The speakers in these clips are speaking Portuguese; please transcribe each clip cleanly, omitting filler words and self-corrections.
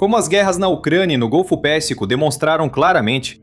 Como as guerras na Ucrânia e no Golfo Pérsico demonstraram claramente,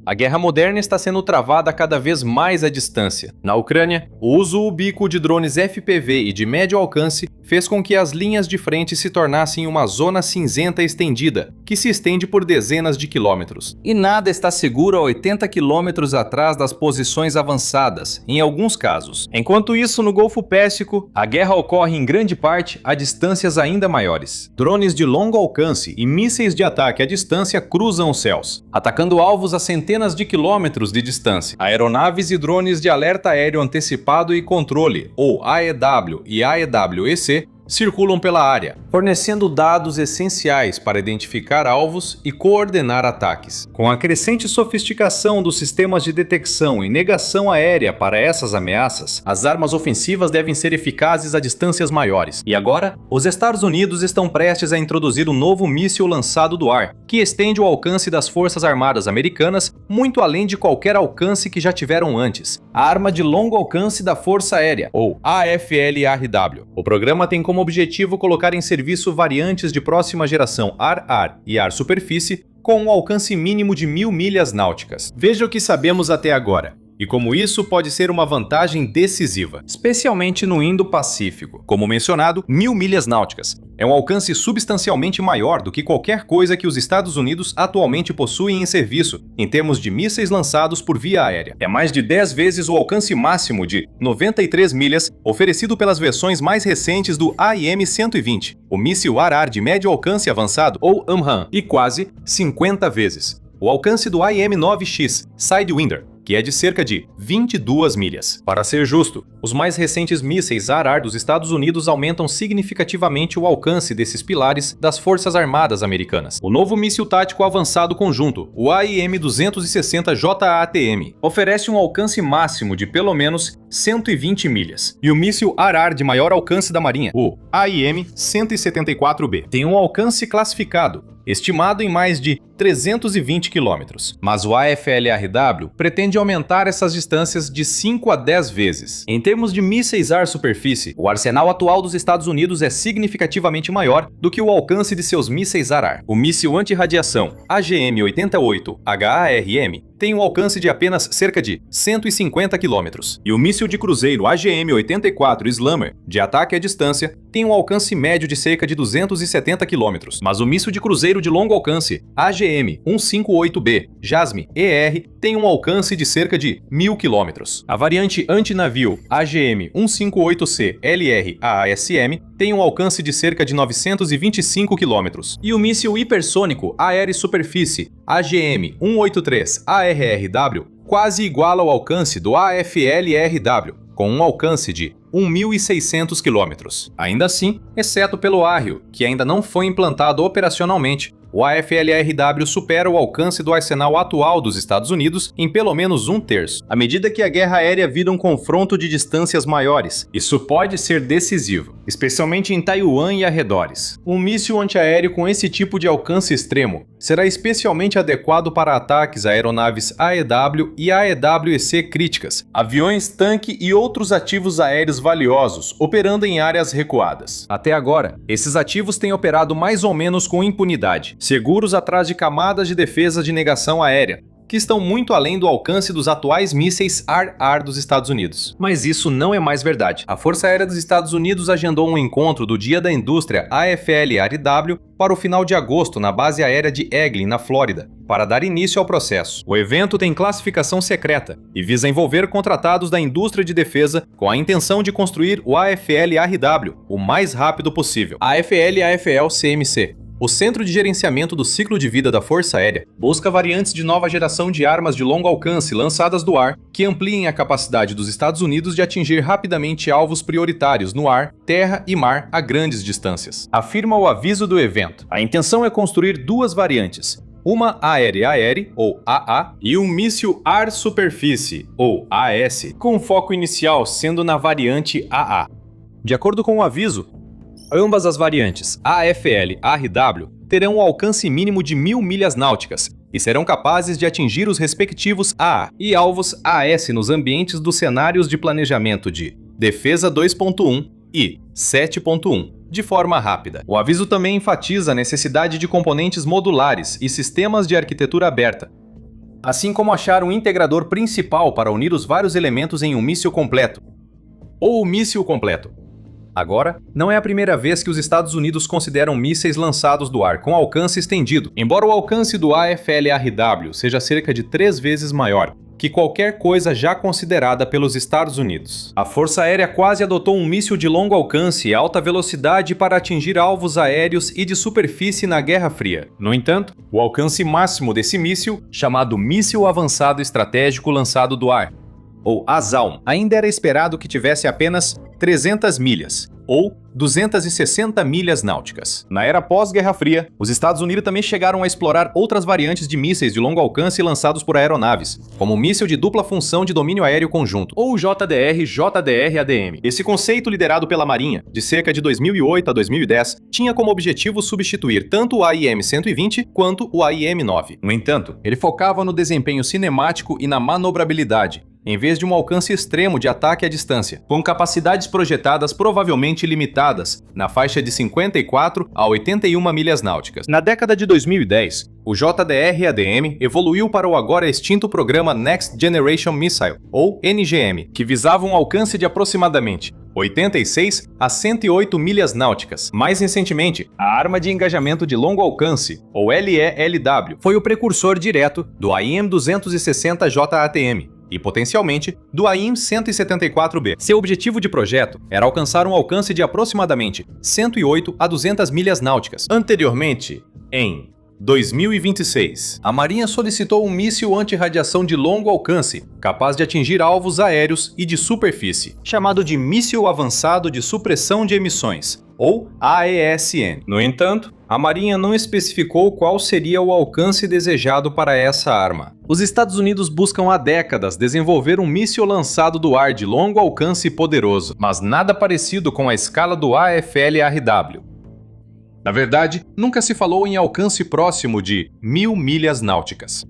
a guerra moderna está sendo travada cada vez mais à distância. Na Ucrânia, o uso ubíquo de drones FPV e de médio alcance fez com que as linhas de frente se tornassem uma zona cinzenta estendida, que se estende por dezenas de quilômetros. E nada está seguro a 80 quilômetros atrás das posições avançadas, em alguns casos. Enquanto isso, no Golfo Pérsico, a guerra ocorre em grande parte a distâncias ainda maiores. Drones de longo alcance e mísseis de ataque à distância cruzam os céus, atacando alvos a centenas de quilômetros de distância. Aeronaves e drones de alerta aéreo antecipado e controle, ou AEW e AEWEC, circulam pela área, fornecendo dados essenciais para identificar alvos e coordenar ataques. Com a crescente sofisticação dos sistemas de detecção e negação aérea para essas ameaças, as armas ofensivas devem ser eficazes a distâncias maiores. E agora, os Estados Unidos estão prestes a introduzir um novo míssil lançado do ar, que estende o alcance das Forças Armadas Americanas muito além de qualquer alcance que já tiveram antes. A Arma de Longo Alcance da Força Aérea, ou AFLRW. O programa tem como objetivo colocar em serviço variantes de próxima geração ar-ar e ar-superfície com um alcance mínimo de 1000 milhas náuticas. Veja o que sabemos até agora, e como isso pode ser uma vantagem decisiva, especialmente no Indo-Pacífico. Como mencionado, 1000 milhas náuticas é um alcance substancialmente maior do que qualquer coisa que os Estados Unidos atualmente possuem em serviço, em termos de mísseis lançados por via aérea. É mais de 10 vezes o alcance máximo de 93 milhas oferecido pelas versões mais recentes do AIM-120, o míssil ar-ar de médio alcance avançado, ou AMRAAM, e quase 50 vezes o alcance do AIM-9X Sidewinder, que é de cerca de 22 milhas. Para ser justo, os mais recentes mísseis ar-ar dos Estados Unidos aumentam significativamente o alcance desses pilares das Forças Armadas Americanas. O novo míssil tático avançado conjunto, o AIM-260JATM, oferece um alcance máximo de pelo menos 120 milhas. E o míssil ar-ar de maior alcance da Marinha, o AIM-174B, tem um alcance classificado, estimado em mais de 320 quilômetros. Mas o AFLRW pretende aumentar essas distâncias de 5 a 10 vezes. Em termos de mísseis ar-superfície, o arsenal atual dos Estados Unidos é significativamente maior do que o alcance de seus mísseis ar-ar. O míssil anti-radiação AGM-88 HARM tem um alcance de apenas cerca de 150 quilômetros. E o míssil de cruzeiro AGM-84 Slammer, de ataque à distância, tem um alcance médio de cerca de 270 quilômetros. Mas o míssil de cruzeiro de longo alcance AGM-158B JASSM ER tem um alcance de cerca de 1000 quilômetros. A variante antinavio AGM-158C LRASM tem um alcance de cerca de 925 quilômetros. E o míssil hipersônico aéreo-superfície AGM-183 ARRW quase iguala ao alcance do AFLRW, com um alcance de 1.600 quilômetros. Ainda assim, exceto pelo árrio, que ainda não foi implantado operacionalmente, o AFLRW supera o alcance do arsenal atual dos Estados Unidos em pelo menos um terço. À medida que a guerra aérea vira um confronto de distâncias maiores, isso pode ser decisivo, especialmente em Taiwan e arredores. Um míssil antiaéreo com esse tipo de alcance extremo será especialmente adequado para ataques a aeronaves AEW e AEWEC críticas, aviões, tanque e outros ativos aéreos valiosos operando em áreas recuadas. Até agora, esses ativos têm operado mais ou menos com impunidade, seguros atrás de camadas de defesa de negação aérea, que estão muito além do alcance dos atuais mísseis ar-ar dos Estados Unidos. Mas isso não é mais verdade. A Força Aérea dos Estados Unidos agendou um encontro do Dia da Indústria AFLRW para o final de agosto na base aérea de Eglin, na Flórida, para dar início ao processo. O evento tem classificação secreta e visa envolver contratados da indústria de defesa com a intenção de construir o AFLRW o mais rápido possível. A AFL e a AFL-CMC, o Centro de Gerenciamento do Ciclo de Vida da Força Aérea, busca variantes de nova geração de armas de longo alcance lançadas do ar que ampliem a capacidade dos Estados Unidos de atingir rapidamente alvos prioritários no ar, terra e mar a grandes distâncias. Afirma o aviso do evento. A intenção é construir duas variantes, uma aérea-aérea, ou AA, e um míssil ar-superfície, ou AS, com foco inicial sendo na variante AA. De acordo com o aviso, ambas as variantes AFL-RW terão um alcance mínimo de 1000 milhas náuticas e serão capazes de atingir os respectivos AA e alvos AS nos ambientes dos cenários de planejamento de Defesa 2.1, e 7.1, de forma rápida. O aviso também enfatiza a necessidade de componentes modulares e sistemas de arquitetura aberta, assim como achar um integrador principal para unir os vários elementos em um míssil completo, ou míssil completo. Agora, não é a primeira vez que os Estados Unidos consideram mísseis lançados do ar com alcance estendido, embora o alcance do AFLRW seja cerca de 3 vezes maior que qualquer coisa já considerada pelos Estados Unidos. A Força Aérea quase adotou um míssil de longo alcance e alta velocidade para atingir alvos aéreos e de superfície na Guerra Fria. No entanto, o alcance máximo desse míssil, chamado Míssil Avançado Estratégico Lançado do Ar, ou ASALM, ainda era esperado que tivesse apenas 300 milhas, ou 260 milhas náuticas. Na era pós-Guerra Fria, os Estados Unidos também chegaram a explorar outras variantes de mísseis de longo alcance lançados por aeronaves, como o míssil de dupla função de domínio aéreo conjunto, ou JDR-JDR-ADM. Esse conceito, liderado pela Marinha, de cerca de 2008 a 2010, tinha como objetivo substituir tanto o AIM-120 quanto o AIM-9. No entanto, ele focava no desempenho cinemático e na manobrabilidade, em vez de um alcance extremo de ataque à distância, com capacidades projetadas provavelmente limitadas, na faixa de 54 a 81 milhas náuticas. Na década de 2010, o JDR-ADM evoluiu para o agora extinto programa Next Generation Missile, ou NGM, que visava um alcance de aproximadamente 86 a 108 milhas náuticas. Mais recentemente, a Arma de Engajamento de Longo Alcance, ou LELW, foi o precursor direto do AIM-260JATM, e potencialmente do AIM-174B. Seu objetivo de projeto era alcançar um alcance de aproximadamente 108 a 200 milhas náuticas. Anteriormente, em 2026, a Marinha solicitou um míssil anti-radiação de longo alcance, capaz de atingir alvos aéreos e de superfície, chamado de Míssil Avançado de Supressão de Emissões, ou AESN. No entanto, a Marinha não especificou qual seria o alcance desejado para essa arma. Os Estados Unidos buscam há décadas desenvolver um míssil lançado do ar de longo alcance poderoso, mas nada parecido com a escala do AFLRW. Na verdade, nunca se falou em alcance próximo de 1000 milhas náuticas,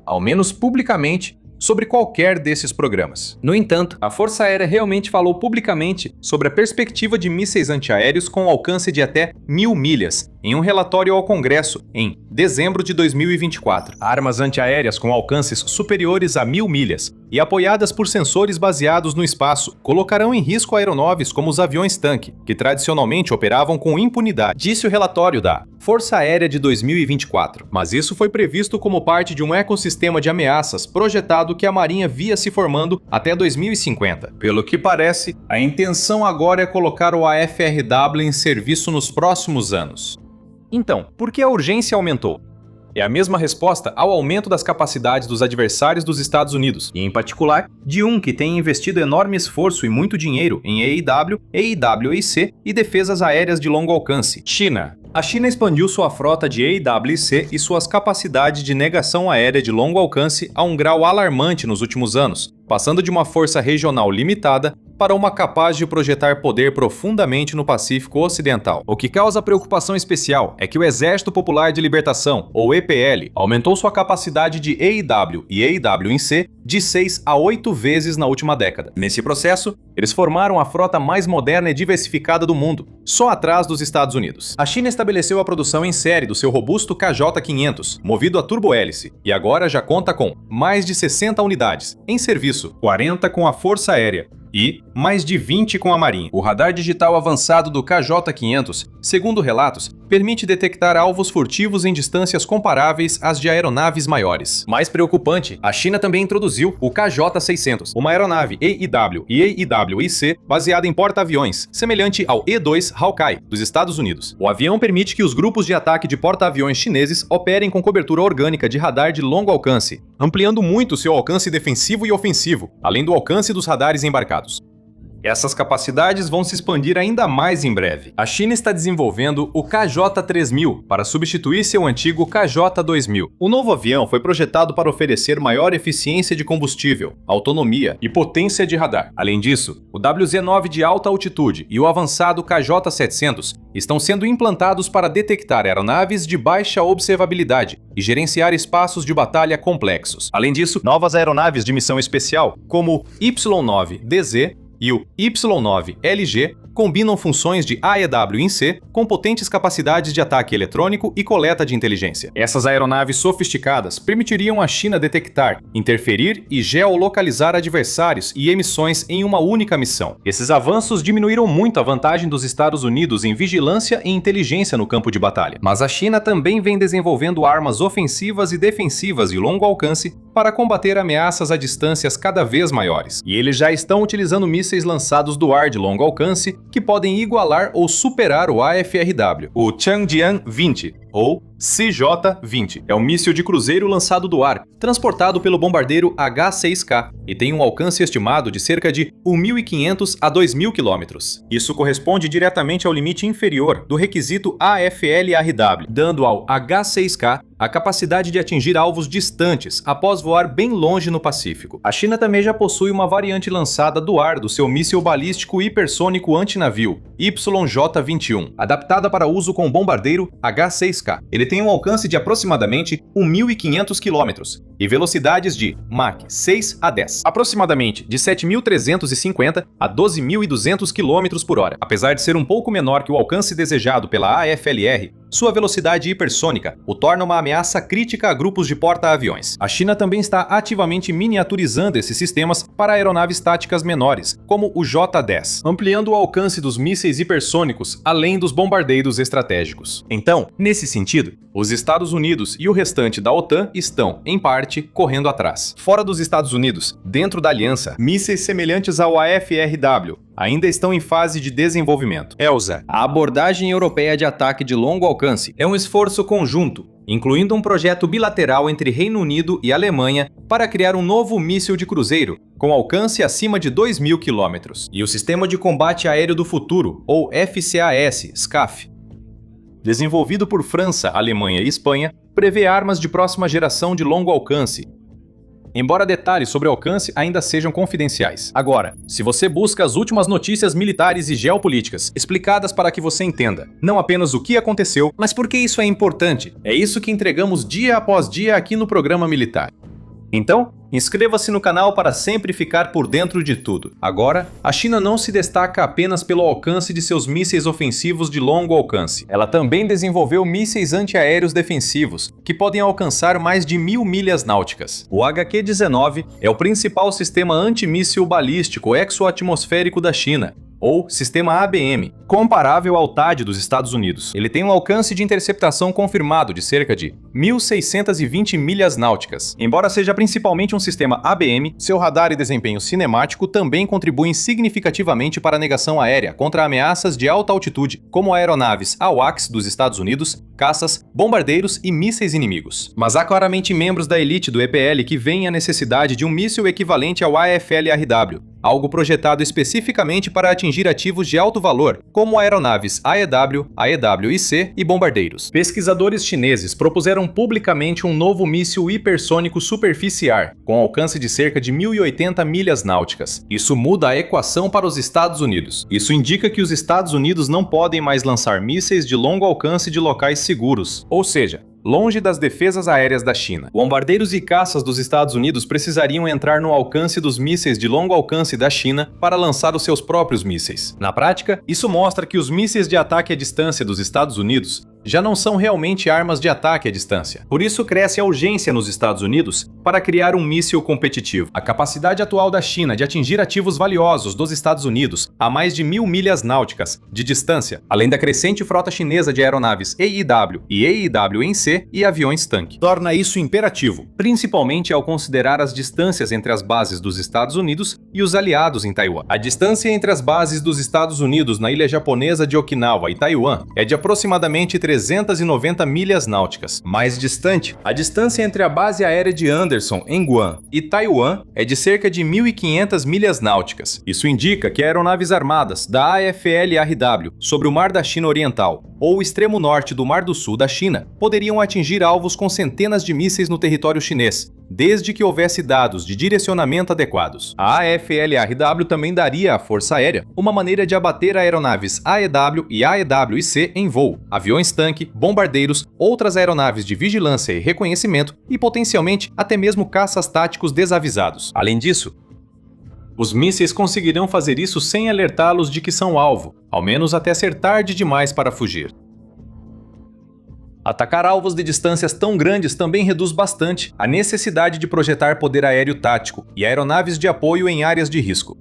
ao menos publicamente, sobre qualquer desses programas. No entanto, a Força Aérea realmente falou publicamente sobre a perspectiva de mísseis antiaéreos com alcance de até 1000 milhas, em um relatório ao Congresso em dezembro de 2024. Armas antiaéreas com alcances superiores a 1000 milhas e apoiadas por sensores baseados no espaço colocarão em risco aeronaves como os aviões-tanque, que tradicionalmente operavam com impunidade, disse o relatório da Força Aérea de 2024. Mas isso foi previsto como parte de um ecossistema de ameaças projetado que a Marinha via se formando até 2050. Pelo que parece, a intenção agora é colocar o AFRW em serviço nos próximos anos. Então, por que a urgência aumentou? É a mesma resposta ao aumento das capacidades dos adversários dos Estados Unidos, e em particular, de um que tem investido enorme esforço e muito dinheiro em EIW, EIWC e defesas aéreas de longo alcance, China. A China expandiu sua frota de EIWC e suas capacidades de negação aérea de longo alcance a um grau alarmante nos últimos anos, passando de uma força regional limitada para uma capaz de projetar poder profundamente no Pacífico Ocidental. O que causa preocupação especial é que o Exército Popular de Libertação, ou EPL, aumentou sua capacidade de EIW e EIWC de 6 a 8 vezes na última década. Nesse processo, eles formaram a frota mais moderna e diversificada do mundo, só atrás dos Estados Unidos. A China estabeleceu a produção em série do seu robusto KJ-500, movido a turbohélice, e agora já conta com mais de 60 unidades em serviço, 40 com a Força Aérea e mais de 20 com a Marinha. O radar digital avançado do KJ-500, segundo relatos, permite detectar alvos furtivos em distâncias comparáveis às de aeronaves maiores. Mais preocupante, a China também introduziu o KJ-600, uma aeronave EIW e EIWIC baseada em porta-aviões, semelhante ao E-2 Hawkeye dos Estados Unidos. O avião permite que os grupos de ataque de porta-aviões chineses operem com cobertura orgânica de radar de longo alcance, ampliando muito seu alcance defensivo e ofensivo, além do alcance dos radares embarcados. Essas capacidades vão se expandir ainda mais em breve. A China está desenvolvendo o KJ-3000 para substituir seu antigo KJ-2000. O novo avião foi projetado para oferecer maior eficiência de combustível, autonomia e potência de radar. Além disso, o WZ-9 de alta altitude e o avançado KJ-700 estão sendo implantados para detectar aeronaves de baixa observabilidade e gerenciar espaços de batalha complexos. Além disso, novas aeronaves de missão especial, como o Y-9DZ e o Y-9LG, combinam funções de AEW em C com potentes capacidades de ataque eletrônico e coleta de inteligência. Essas aeronaves sofisticadas permitiriam à China detectar, interferir e geolocalizar adversários e emissões em uma única missão. Esses avanços diminuíram muito a vantagem dos Estados Unidos em vigilância e inteligência no campo de batalha. Mas a China também vem desenvolvendo armas ofensivas e defensivas de longo alcance para combater ameaças a distâncias cada vez maiores. E eles já estão utilizando mísseis lançados do ar de longo alcance que podem igualar ou superar o AFRW, o Changjiang-20, ou CJ-20. É um míssil de cruzeiro lançado do ar, transportado pelo bombardeiro H-6K, e tem um alcance estimado de cerca de 1.500 a 2.000 km. Isso corresponde diretamente ao limite inferior do requisito AFLRW, dando ao H-6K a capacidade de atingir alvos distantes após voar bem longe no Pacífico. A China também já possui uma variante lançada do ar do seu míssil balístico hipersônico antinavio, YJ-21, adaptada para uso com o bombardeiro H-6K. Ele tem um alcance de aproximadamente 1.500 km e velocidades de Mach 6 a 10, aproximadamente de 7.350 a 12.200 km por hora. Apesar de ser um pouco menor que o alcance desejado pela AFLR, sua velocidade hipersônica o torna uma ameaça crítica a grupos de porta-aviões. A China também está ativamente miniaturizando esses sistemas para aeronaves táticas menores, como o J-10, ampliando o alcance dos mísseis hipersônicos além dos bombardeiros estratégicos. Então, nesse sentido, os Estados Unidos e o restante da OTAN estão, em parte, correndo atrás. Fora dos Estados Unidos, dentro da aliança, mísseis semelhantes ao AFRW ainda estão em fase de desenvolvimento. ELSA, a abordagem europeia de ataque de longo alcance, é um esforço conjunto, incluindo um projeto bilateral entre Reino Unido e Alemanha para criar um novo míssil de cruzeiro com alcance acima de 2.000 km. E o Sistema de Combate Aéreo do Futuro, ou FCAS, SCAF, desenvolvido por França, Alemanha e Espanha, prevê armas de próxima geração de longo alcance, embora detalhes sobre o alcance ainda sejam confidenciais. Agora, se você busca as últimas notícias militares e geopolíticas explicadas para que você entenda não apenas o que aconteceu, mas por que isso é importante, é isso que entregamos dia após dia aqui no Programa Militar. Então, inscreva-se no canal para sempre ficar por dentro de tudo. Agora, a China não se destaca apenas pelo alcance de seus mísseis ofensivos de longo alcance. Ela também desenvolveu mísseis antiaéreos defensivos, que podem alcançar mais de 1.000 milhas náuticas. O HQ-19 é o principal sistema antimíssil balístico exoatmosférico da China, ou sistema ABM, comparável ao THAAD dos Estados Unidos. Ele tem um alcance de interceptação confirmado de cerca de 1.620 milhas náuticas. Embora seja principalmente um sistema ABM, seu radar e desempenho cinemático também contribuem significativamente para a negação aérea contra ameaças de alta altitude, como aeronaves AWACS dos Estados Unidos, caças, bombardeiros e mísseis inimigos. Mas há claramente membros da elite do EPL que veem a necessidade de um míssil equivalente ao AFLRW, algo projetado especificamente para atingir ativos de alto valor, como aeronaves AEW, AEW-IC e bombardeiros. Pesquisadores chineses propuseram publicamente um novo míssil hipersônico superficiar, com alcance de cerca de 1.080 milhas náuticas. Isso muda a equação para os Estados Unidos. Isso indica que os Estados Unidos não podem mais lançar mísseis de longo alcance de locais seguros, ou seja, longe das defesas aéreas da China. Bombardeiros e caças dos Estados Unidos precisariam entrar no alcance dos mísseis de longo alcance da China para lançar os seus próprios mísseis. Na prática, isso mostra que os mísseis de ataque à distância dos Estados Unidos já não são realmente armas de ataque à distância. Por isso cresce a urgência nos Estados Unidos para criar um míssil competitivo. A capacidade atual da China de atingir ativos valiosos dos Estados Unidos a mais de 1.000 milhas náuticas de distância, além da crescente frota chinesa de aeronaves AEW e AEW em C e aviões tanque, torna isso imperativo, principalmente ao considerar as distâncias entre as bases dos Estados Unidos e os aliados em Taiwan. A distância entre as bases dos Estados Unidos na ilha japonesa de Okinawa e Taiwan é de aproximadamente 390 milhas náuticas. Mais distante, a distância entre a base aérea de Anderson, em Guam, e Taiwan é de cerca de 1.500 milhas náuticas. Isso indica que aeronaves armadas da AFLRW sobre o Mar da China Oriental ou o extremo norte do Mar do Sul da China poderiam atingir alvos com centenas de mísseis no território chinês, desde que houvesse dados de direcionamento adequados. A AFLRW também daria à Força Aérea uma maneira de abater aeronaves AEW e AEW-IC em voo, aviões-tanque, bombardeiros, outras aeronaves de vigilância e reconhecimento e, potencialmente, até mesmo caças táticos desavisados. Além disso, Os mísseis conseguirão fazer isso sem alertá-los de que são alvo, ao menos até ser tarde demais para fugir. Atacar alvos de distâncias tão grandes também reduz bastante a necessidade de projetar poder aéreo tático e aeronaves de apoio em áreas de risco,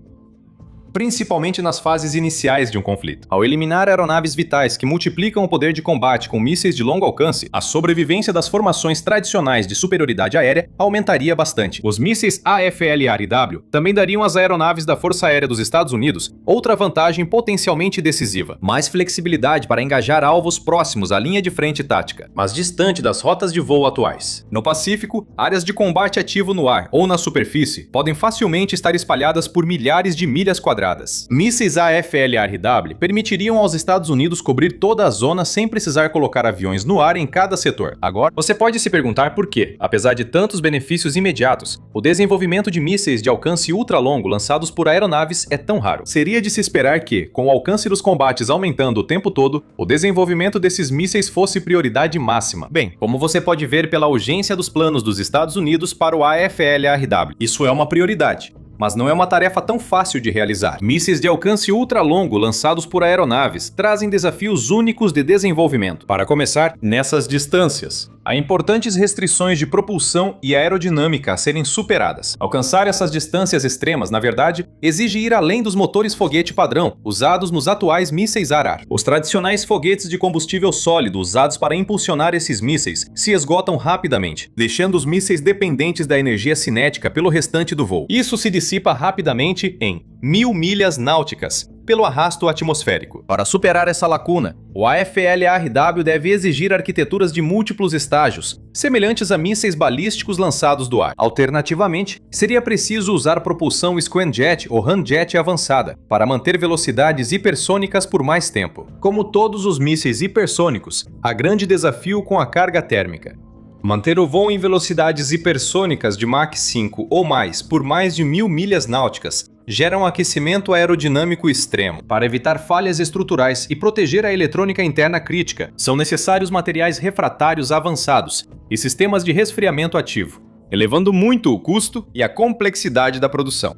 principalmente nas fases iniciais de um conflito. Ao eliminar aeronaves vitais que multiplicam o poder de combate com mísseis de longo alcance, a sobrevivência das formações tradicionais de superioridade aérea aumentaria bastante. Os mísseis AFLR-W também dariam às aeronaves da Força Aérea dos Estados Unidos outra vantagem potencialmente decisiva: mais flexibilidade para engajar alvos próximos à linha de frente tática, mas distante das rotas de voo atuais. No Pacífico, áreas de combate ativo no ar ou na superfície podem facilmente estar espalhadas por milhares de milhas quadradas. Mísseis AFLR-W permitiriam aos Estados Unidos cobrir toda a zona sem precisar colocar aviões no ar em cada setor. Agora, você pode se perguntar por que, apesar de tantos benefícios imediatos, o desenvolvimento de mísseis de alcance ultralongo lançados por aeronaves é tão raro. Seria de se esperar que, com o alcance dos combates aumentando o tempo todo, o desenvolvimento desses mísseis fosse prioridade máxima. Bem, como você pode ver pela urgência dos planos dos Estados Unidos para o AFLR-W, isso é uma prioridade. Mas não é uma tarefa tão fácil de realizar. Mísseis de alcance ultralongo lançados por aeronaves trazem desafios únicos de desenvolvimento. Para começar, nessas distâncias, há importantes restrições de propulsão e aerodinâmica a serem superadas. Alcançar essas distâncias extremas, na verdade, exige ir além dos motores foguete padrão usados nos atuais mísseis ARAR. Os tradicionais foguetes de combustível sólido usados para impulsionar esses mísseis se esgotam rapidamente, deixando os mísseis dependentes da energia cinética pelo restante do voo. Isso se dissipa rapidamente em 1000 milhas náuticas, pelo arrasto atmosférico. Para superar essa lacuna, o AFLR-W deve exigir arquiteturas de múltiplos estágios, semelhantes a mísseis balísticos lançados do ar. Alternativamente, seria preciso usar propulsão scramjet ou ramjet avançada, para manter velocidades hipersônicas por mais tempo. Como todos os mísseis hipersônicos, há grande desafio com a carga térmica. Manter o voo em velocidades hipersônicas de Mach 5 ou mais por mais de 1000 milhas náuticas gera um aquecimento aerodinâmico extremo. Para evitar falhas estruturais e proteger a eletrônica interna crítica, são necessários materiais refratários avançados e sistemas de resfriamento ativo, elevando muito o custo e a complexidade da produção.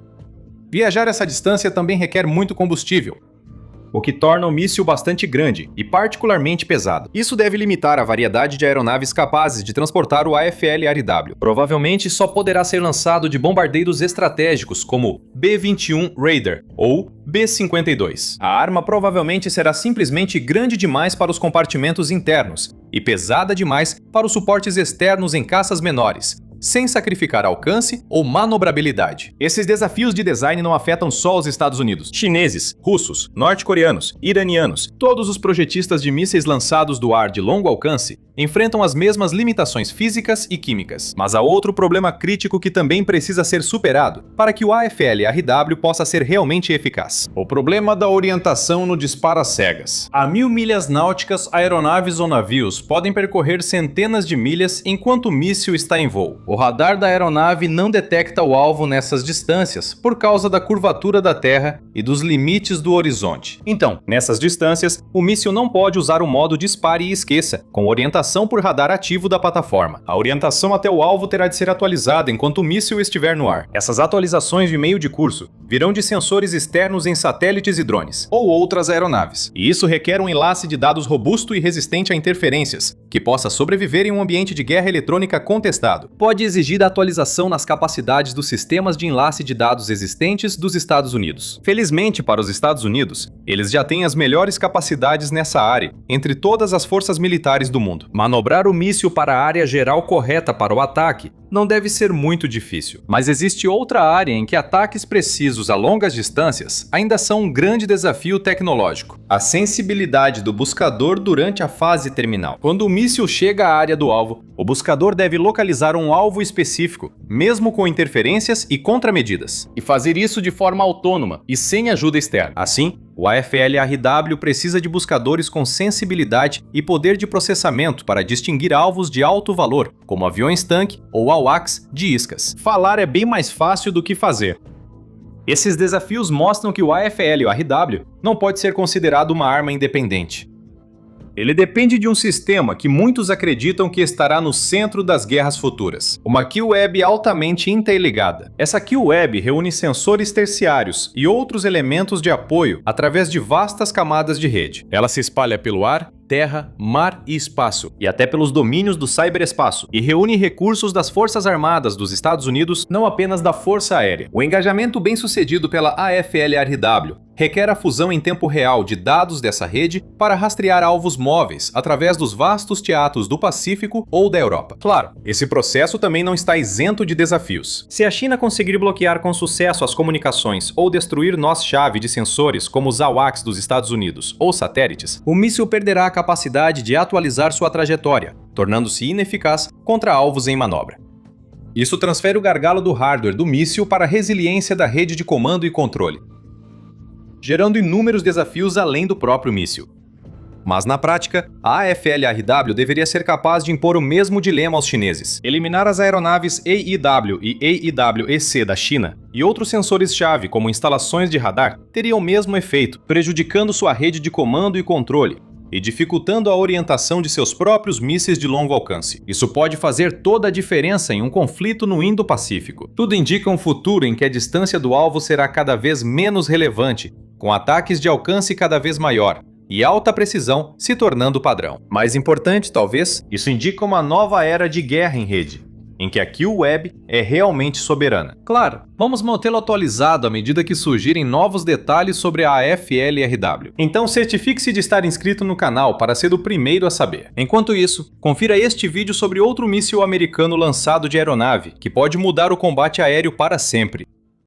Viajar essa distância também requer muito combustível, o que torna o míssil bastante grande e particularmente pesado. Isso deve limitar a variedade de aeronaves capazes de transportar o AFLR-W. Provavelmente só poderá ser lançado de bombardeiros estratégicos como B-21 Raider ou B-52. A arma provavelmente será simplesmente grande demais para os compartimentos internos e pesada demais para os suportes externos em caças menores, sem sacrificar alcance ou manobrabilidade. Esses desafios de design não afetam só os Estados Unidos. Chineses, russos, norte-coreanos, iranianos, todos os projetistas de mísseis lançados do ar de longo alcance enfrentam as mesmas limitações físicas e químicas. Mas há outro problema crítico que também precisa ser superado para que o AFLR-W possa ser realmente eficaz: o problema da orientação no disparo às cegas. A 1000 milhas náuticas, aeronaves ou navios podem percorrer centenas de milhas enquanto o míssil está em voo. O radar da aeronave não detecta o alvo nessas distâncias por causa da curvatura da Terra e dos limites do horizonte. Então, nessas distâncias, o míssil não pode usar o modo dispare e esqueça, com orientação por radar ativo da plataforma. A orientação até o alvo terá de ser atualizada enquanto o míssil estiver no ar. Essas atualizações de meio de curso virão de sensores externos em satélites e drones, ou outras aeronaves. E isso requer um enlace de dados robusto e resistente a interferências, que possa sobreviver em um ambiente de guerra eletrônica contestado. Pode exigir a atualização nas capacidades dos sistemas de enlace de dados existentes dos Estados Unidos. Felizmente para os Estados Unidos, eles já têm as melhores capacidades nessa área, entre todas as forças militares do mundo. Manobrar o míssil para a área geral correta para o ataque não deve ser muito difícil. Mas existe outra área em que ataques precisos a longas distâncias ainda são um grande desafio tecnológico: a sensibilidade do buscador durante a fase terminal. Quando o míssil chega à área do alvo, o buscador deve localizar um alvo específico, mesmo com interferências e contramedidas, e fazer isso de forma autônoma e sem ajuda externa. Assim, o AFLR-W precisa de buscadores com sensibilidade e poder de processamento para distinguir alvos de alto valor, como aviões-tanque ou AWACS de iscas. Falar é bem mais fácil do que fazer. Esses desafios mostram que o AFLR-W não pode ser considerado uma arma independente. Ele depende de um sistema que muitos acreditam que estará no centro das guerras futuras. Uma Q-Web altamente interligada. Essa Q-Web reúne sensores terciários e outros elementos de apoio através de vastas camadas de rede. Ela se espalha pelo ar, terra, mar e espaço, e até pelos domínios do cyberespaço, e reúne recursos das Forças Armadas dos Estados Unidos, não apenas da Força Aérea. O engajamento bem-sucedido pela AFLRW requer a fusão em tempo real de dados dessa rede para rastrear alvos móveis através dos vastos teatros do Pacífico ou da Europa. Claro, esse processo também não está isento de desafios. Se a China conseguir bloquear com sucesso as comunicações ou destruir nós-chave de sensores como os AWACS dos Estados Unidos ou satélites, o míssil perderá a capacidade de atualizar sua trajetória, tornando-se ineficaz contra alvos em manobra. Isso transfere o gargalo do hardware do míssil para a resiliência da rede de comando e controle, gerando inúmeros desafios além do próprio míssil. Mas na prática, a AFLRW deveria ser capaz de impor o mesmo dilema aos chineses: eliminar as aeronaves AEW e AEW-EC da China e outros sensores-chave, como instalações de radar, teriam o mesmo efeito, prejudicando sua rede de comando e controle e dificultando a orientação de seus próprios mísseis de longo alcance. Isso pode fazer toda a diferença em um conflito no Indo-Pacífico. Tudo indica um futuro em que a distância do alvo será cada vez menos relevante, com ataques de alcance cada vez maior e alta precisão se tornando padrão. Mais importante, talvez, isso indica uma nova era de guerra em rede, em que a Q-Web é realmente soberana. Claro, vamos mantê-lo atualizado à medida que surgirem novos detalhes sobre a AFLRW. Então certifique-se de estar inscrito no canal para ser o primeiro a saber. Enquanto isso, confira este vídeo sobre outro míssil americano lançado de aeronave, que pode mudar o combate aéreo para sempre.